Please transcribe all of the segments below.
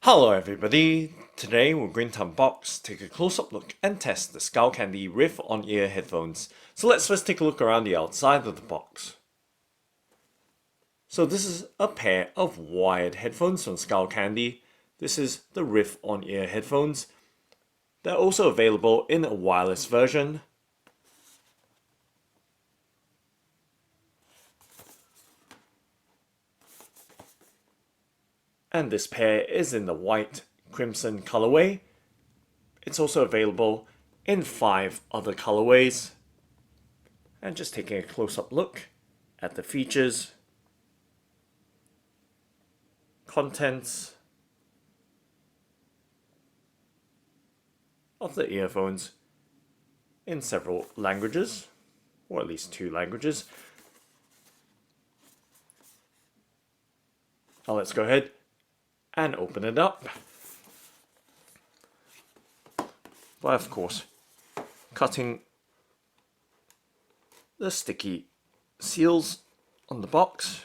Hello everybody, today we're going to unbox, take a close-up look and test the Skullcandy Riff On-Ear Headphones. So let's first take a look around the outside of the box. So this is a pair of wired headphones from Skullcandy. This is the Riff On-Ear Headphones. They're also available in a wireless version. And this pair is in the white crimson colorway. It's also available in 5 other colorways. And just taking a close-up look at the features, contents of the earphones in several languages, or at least 2 languages. Now let's go ahead and open it up by, of course, cutting the sticky seals on the box.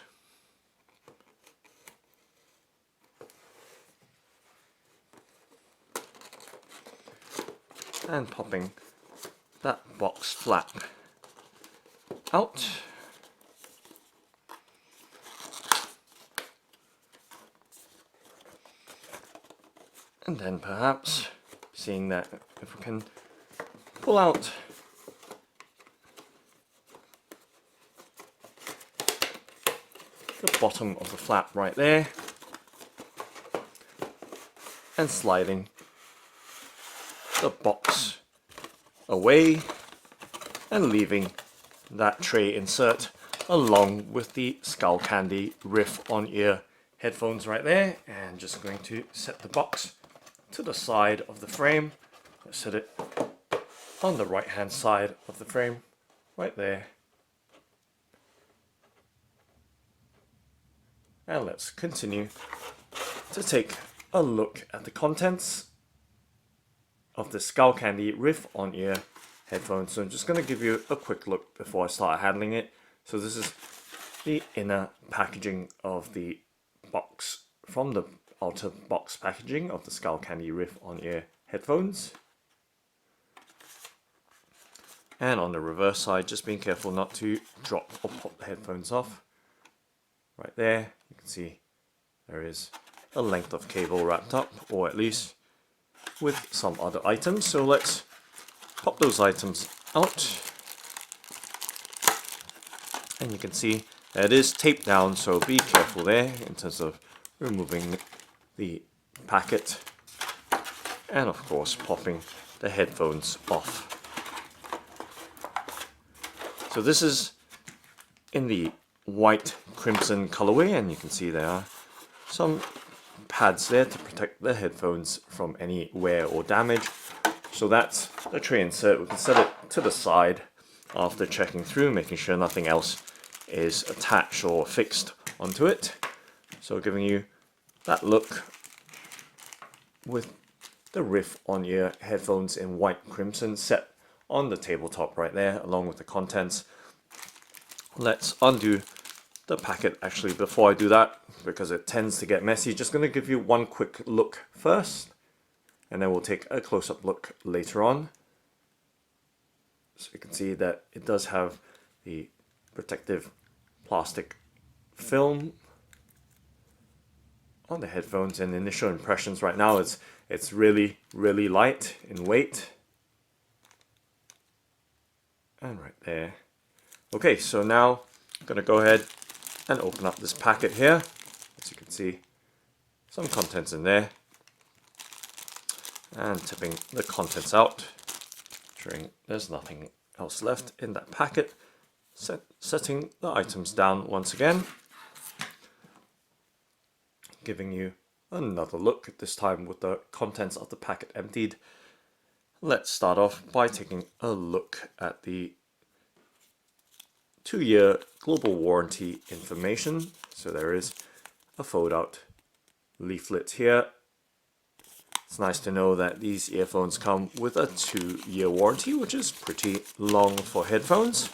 And popping that box flap out. And then perhaps seeing that if we can pull out the bottom of the flap right there and sliding the box away and leaving that tray insert along with the Skullcandy Riff On-Ear headphones right there, and just going to set the box to the side of the frame. Let's set it on the right hand side of the frame right there, and let's continue to take a look at the contents of the Skullcandy Riff On-Ear headphones. So I'm just going to give you a quick look before I start handling it. So this is the inner packaging of the box from the outer box packaging of the Skullcandy Riff On-Ear headphones. And on the reverse side, just being careful not to drop or pop the headphones off. Right there, you can see there is a length of cable wrapped up, or at least with some other items. So let's pop those items out. And you can see that it is taped down, so be careful there in terms of removing the packet and of course popping the headphones off. So this is in the white crimson colorway, and you can see there are some pads there to protect the headphones from any wear or damage. So that's the tray insert. We can set it to the side after checking through, making sure nothing else is attached or fixed onto it. So giving you that look with the Riff On-Ear headphones in white crimson set on the tabletop right there, along with the contents. Let's undo the packet actually before I do that, because it tends to get messy. Just going to give you one quick look first, and then we'll take a close-up look later on. So you can see that it does have the protective plastic film on the headphones, and initial impressions right now it's really light in weight. And right there. Okay, so now I'm gonna go ahead and open up this packet here. As you can see, some contents in there, and tipping the contents out, ensuring there's nothing else left in that packet. Setting the items down once again, giving you another look, this time with the contents of the packet emptied. Let's start off by taking a look at the 2-year global warranty information. So there is a fold out leaflet here. It's nice to know that these earphones come with a 2-year warranty, which is pretty long for headphones.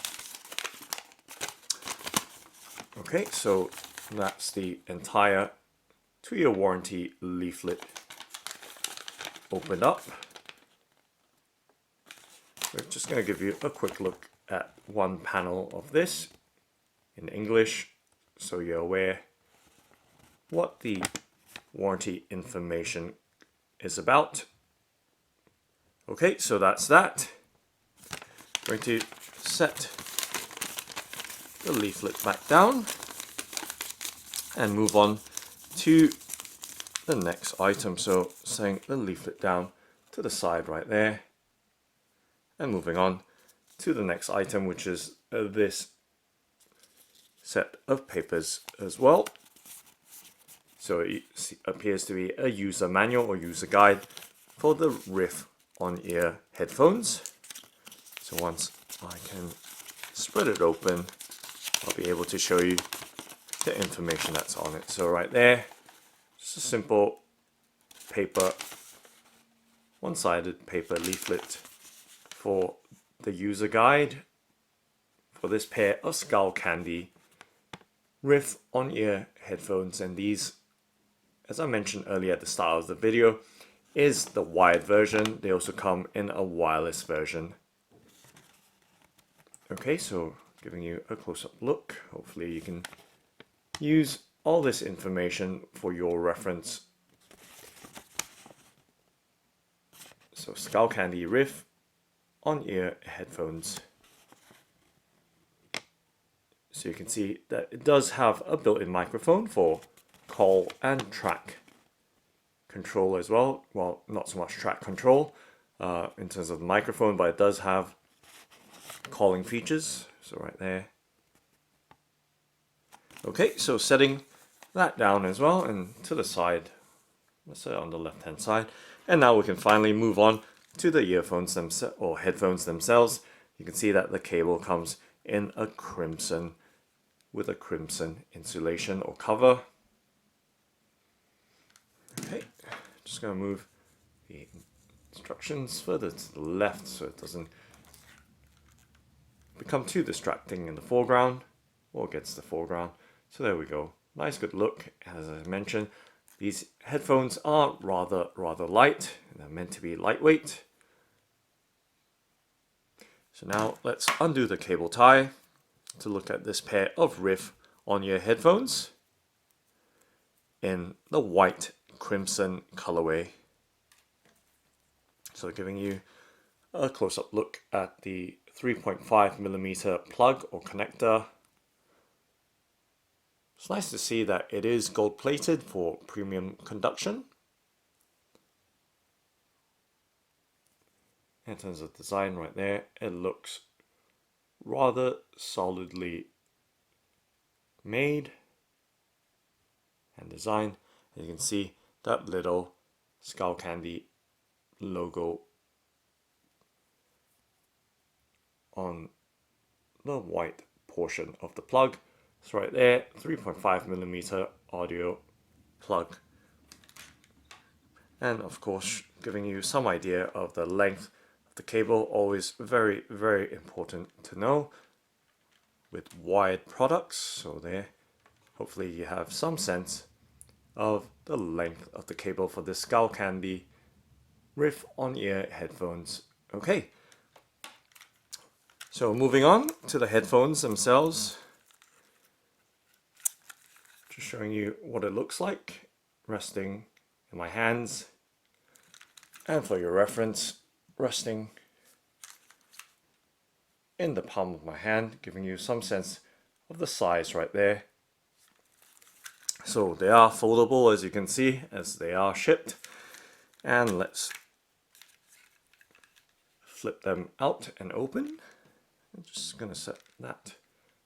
Okay, so that's the entire 2-year warranty leaflet opened up. We're just going to give you a quick look at one panel of this in English so you're aware what the warranty information is about. Okay, so that's that. I'm going to set the leaflet back down and move on to the next item. So setting the leaflet down to the side right there and moving on to the next item, which is this set of papers as well. So it appears to be a user manual or user guide for the Riff On-Ear headphones. So once I can spread it open, I'll be able to show you the information that's on it. So right there, just a simple paper, one-sided paper leaflet for the user guide for this pair of Skullcandy Riff On-Ear headphones. And these, as I mentioned earlier at the start of the video, is the wired version. They also come in a wireless version. Okay, so giving you a close-up look. Hopefully you can use all this information for your reference. So Skullcandy Riff On-Ear headphones. So you can see that it does have a built-in microphone for call and track control as well. Well, not so much track control in terms of the microphone, but it does have calling features. So right there. Okay, so setting that down as well and to the side. Let's set it on the left hand side. And now we can finally move on to the earphones themselves or headphones themselves. You can see that the cable comes in a crimson with a crimson insulation or cover. Okay, just going to move the instructions further to the left so it doesn't become too distracting in the foreground or gets the foreground. So there we go. Nice good look. As I mentioned, these headphones are rather light and they're meant to be lightweight. So now let's undo the cable tie to look at this pair of Riff On-Ear headphones in the white crimson colorway. So giving you a close-up look at the 3.5mm plug or connector. It's nice to see that it is gold plated for premium conduction. In terms of design right there, it looks rather solidly made and designed. As you can see, that little Skullcandy logo on the white portion of the plug. So right there, 3.5mm audio plug. And of course, giving you some idea of the length of the cable, always very important to know with wired products. So there, hopefully you have some sense of the length of the cable for the Skullcandy Riff On-Ear headphones. Okay, so moving on to the headphones themselves. Just showing you what it looks like resting in my hands. And for your reference, resting in the palm of my hand, giving you some sense of the size right there. So they are foldable, as you can see, as they are shipped. And let's flip them out and open. I'm just going to set that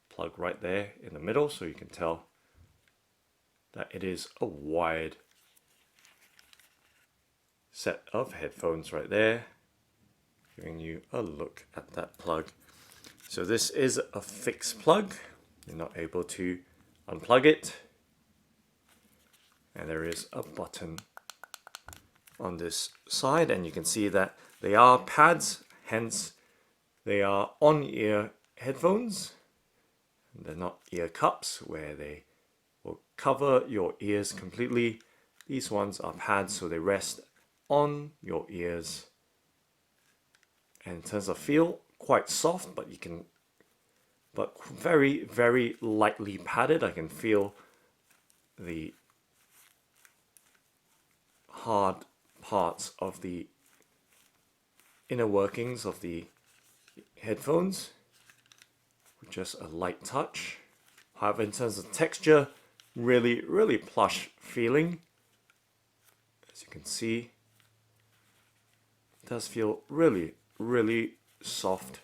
plug right there in the middle so you can tell that it is a wide set of headphones right there, giving you a look at that plug. So this is a fixed plug, you're not able to unplug it, and there is a button on this side, and you can see that they are pads, hence they are on-ear headphones. They're not ear cups where they will cover your ears completely. These ones are pads, so they rest on your ears. And in terms of feel, quite soft, but very, very lightly padded. I can feel the hard parts of the inner workings of the headphones with just a light touch. However, in terms of texture, really, really plush feeling. As you can see, it does feel really, really soft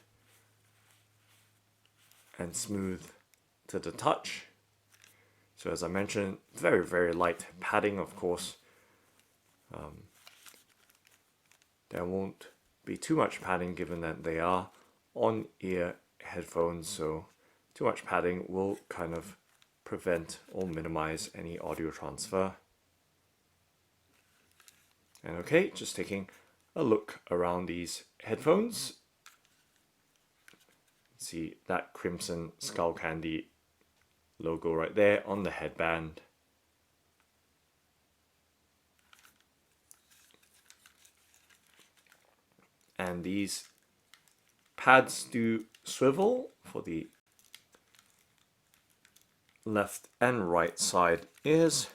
and smooth to the touch. So as I mentioned, very, very light padding, of course. There won't be too much padding given that they are on-ear headphones, so too much padding will kind of prevent or minimize any audio transfer. And okay, just taking a look around these headphones. See that crimson Skullcandy logo right there on the headband. And these pads do swivel for the left and right side ears.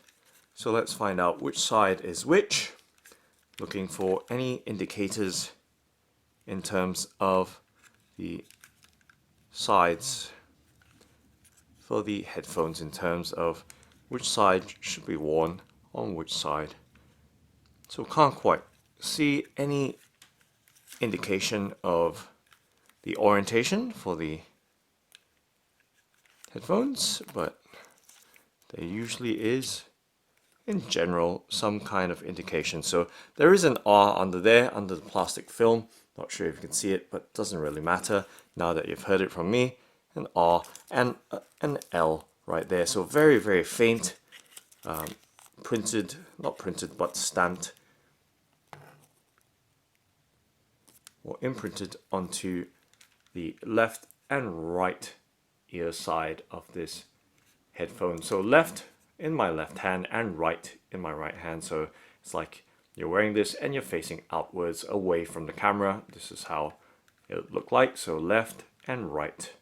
So let's find out which side is which. Looking for any indicators in terms of the sides for the headphones, in terms of which side should be worn on which side. So can't quite see any indication of the orientation for the headphones, but there usually is in general some kind of indication. So there is an R under there, under the plastic film. Not sure if you can see it, but it doesn't really matter now that you've heard it from me. An R and an L right there. So very, very faint, printed, not printed, but stamped or imprinted onto the left and right ear side of this headphone. So left in my left hand and right in my right hand. So it's like you're wearing this and you're facing outwards away from the camera. This is how it would look like. So left and right.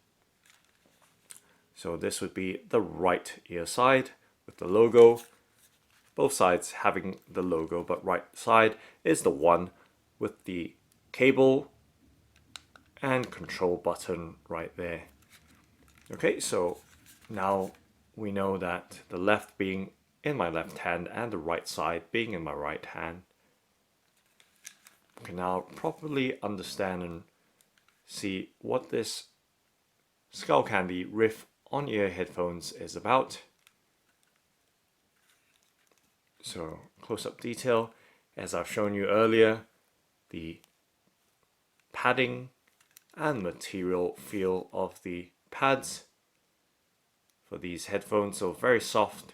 So this would be the right ear side with the logo. Both sides having the logo, but right side is the one with the cable and control button right there. Okay, so now we know that the left being in my left hand and the right side being in my right hand. We can now properly understand and see what this Skullcandy Riff On-Ear Headphones is about. So close-up detail, as I've shown you earlier, the padding and material feel of the pads for these headphones. So very soft,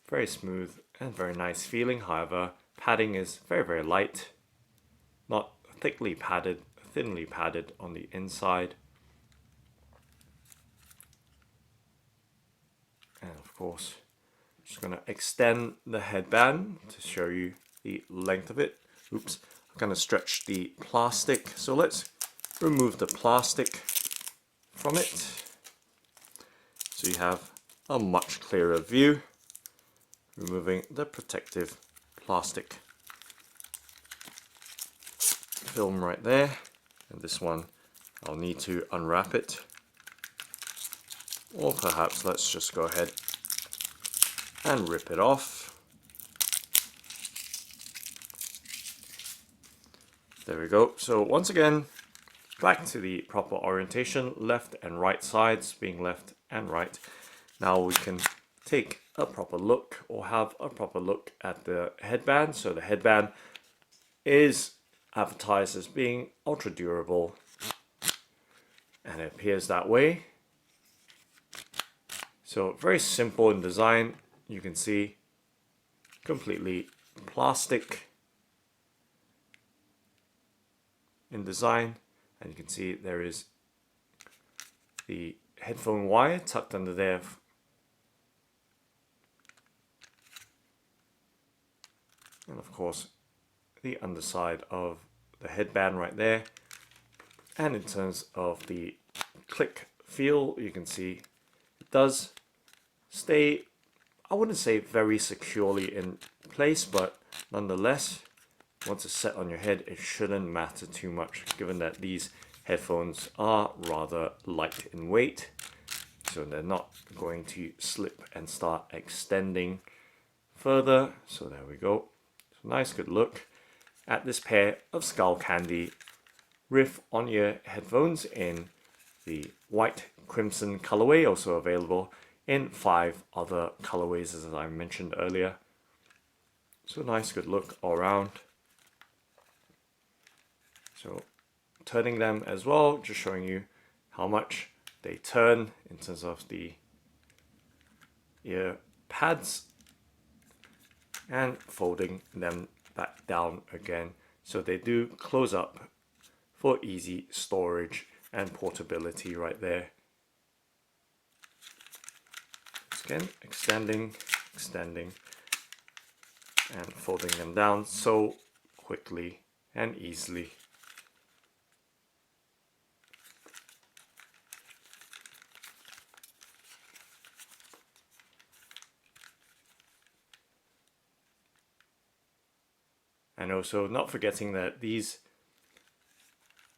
very smooth, and very nice feeling. However, padding is very, very light, not thickly padded, thinly padded on the inside. And of course, just going to extend the headband to show you the length of it. Oops, I'm going to stretch the plastic. So let's remove the plastic from it. So you have a much clearer view. Removing the protective plastic film right there. And this one, I'll need to unwrap it. Or perhaps let's just go ahead and rip it off. There we go. So once again, back to the proper orientation, left and right sides being left and right. Now we can take a proper look, or have a proper look at the headband. So the headband is advertised as being ultra durable, and it appears that way. So very simple in design. You can see completely plastic in design, and you can see there is the headphone wire tucked under there and of course the underside of the headband right there. And in terms of the click feel, you can see it does stay, I wouldn't say very securely in place, but nonetheless, once it's set on your head, it shouldn't matter too much, given that these headphones are rather light in weight, so they're not going to slip and start extending further. So there we go. So nice good look at this pair of Skullcandy Riff On-Ear headphones in the white crimson colorway, also available in 5 other colorways as I mentioned earlier. So nice good look all around. So turning them as well, just showing you how much they turn in terms of the ear pads, and folding them back down again so they do close up for easy storage and portability right there. Again, extending, and folding them down so quickly and easily. And also not forgetting that these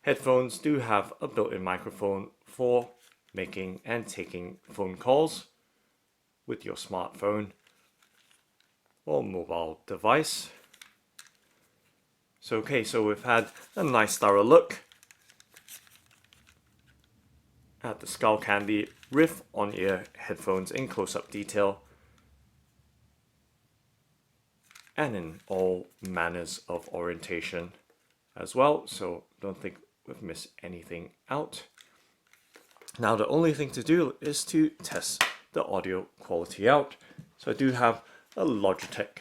headphones do have a built-in microphone for making and taking phone calls with your smartphone or mobile device. So okay, so we've had a nice thorough look at the Skullcandy Riff On-Ear headphones in close-up detail and in all manners of orientation as well, so don't think we've missed anything out. Now the only thing to do is to test the audio quality out. So I do have a Logitech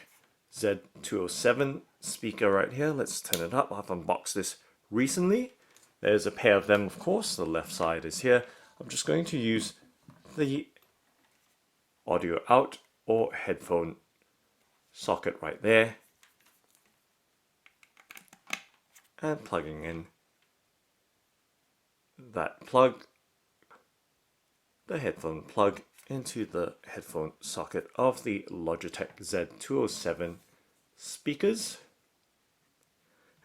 Z207 speaker right here. Let's turn it up. I've unboxed this recently. There's a pair of them, of course. The left side is here. I'm just going to use the audio out or headphone socket right there and plugging in that plug, the headphone plug, into the headphone socket of the Logitech Z207 speakers.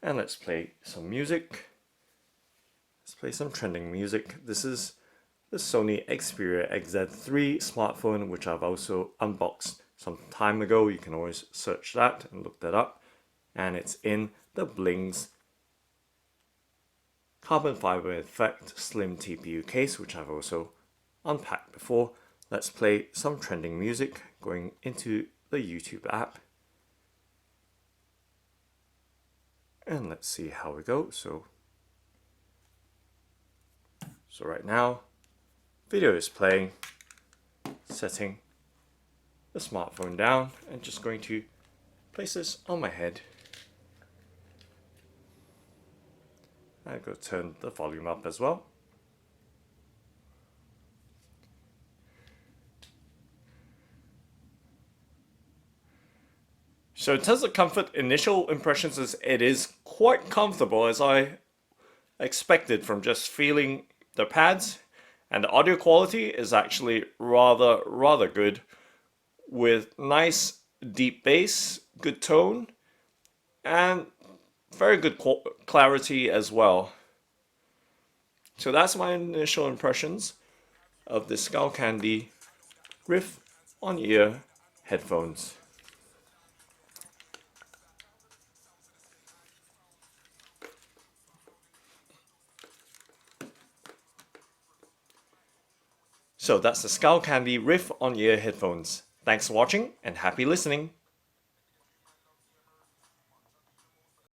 And let's play some music. Let's play some trending music. This is the Sony Xperia XZ3 smartphone, which I've also unboxed some time ago. You can always search that and look that up. And it's in the Bling's carbon fiber effect slim TPU case, which I've also unpacked before. Let's play some trending music going into the YouTube app. And let's see how we go. So right now, video is playing, setting the smartphone down, and just going to place this on my head. I'm going to turn the volume up as well. So in terms of comfort, initial impressions is it is quite comfortable, as I expected from just feeling the pads, and the audio quality is actually rather good, with nice deep bass, good tone, and very good clarity as well. So that's my initial impressions of the Skullcandy Riff On-Ear headphones. So that's the Skullcandy Riff On-Ear headphones. Thanks for watching and happy listening.